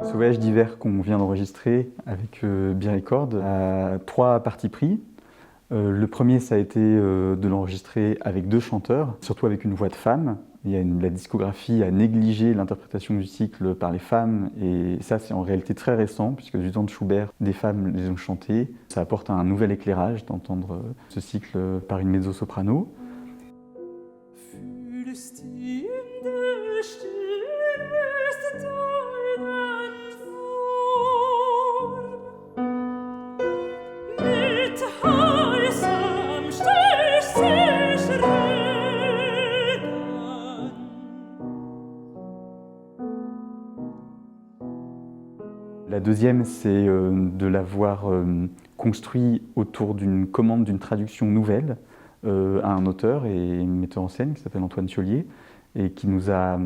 Ce voyage d'hiver qu'on vient d'enregistrer avec Birecord a trois parties pris. Le premier, ça a été de l'enregistrer avec deux chanteurs, surtout avec une voix de femme. La discographie a négligé l'interprétation du cycle par les femmes, et ça c'est en réalité très récent, puisque du temps de Schubert, des femmes les ont chantés. Ça apporte un nouvel éclairage d'entendre ce cycle par une mezzo-soprano. La deuxième, c'est de l'avoir construit autour d'une commande d'une traduction nouvelle à un auteur et metteur en scène qui s'appelle Antoine Thiollier et qui nous a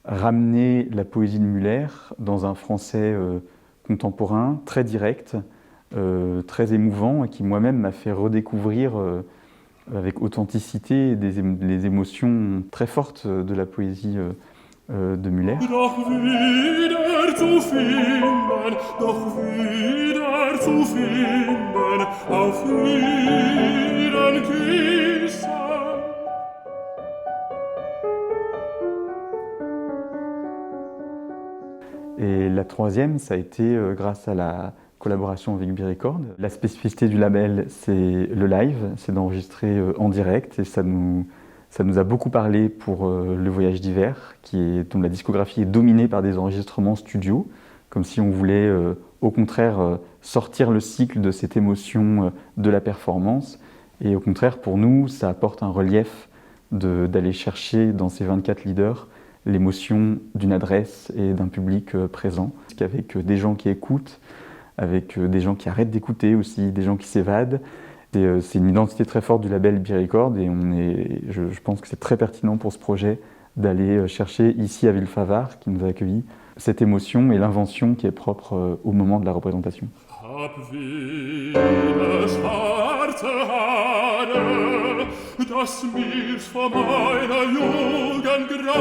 ramené la poésie de Muller dans un français contemporain, très direct, très émouvant et qui moi-même m'a fait redécouvrir avec authenticité les émotions très fortes de la poésie de Muller. Et la troisième, ça a été grâce à la collaboration avec Birecord. La spécificité du label, c'est le live, c'est d'enregistrer en direct et ça nous a beaucoup parlé pour le voyage d'hiver, dont la discographie est dominée par des enregistrements studio, comme si on voulait au contraire sortir le cycle de cette émotion de la performance. Et au contraire, pour nous, ça apporte un relief d'aller chercher dans ces 24 leaders l'émotion d'une adresse et d'un public présent, avec des gens qui écoutent, avec des gens qui arrêtent d'écouter aussi, des gens qui s'évadent. C'est une identité très forte du label Birecord et je pense que c'est très pertinent pour ce projet d'aller chercher ici à Villefavard, qui nous a accueillis, cette émotion et l'invention qui est propre au moment de la représentation. Das mir's vor meiner Jugend graut.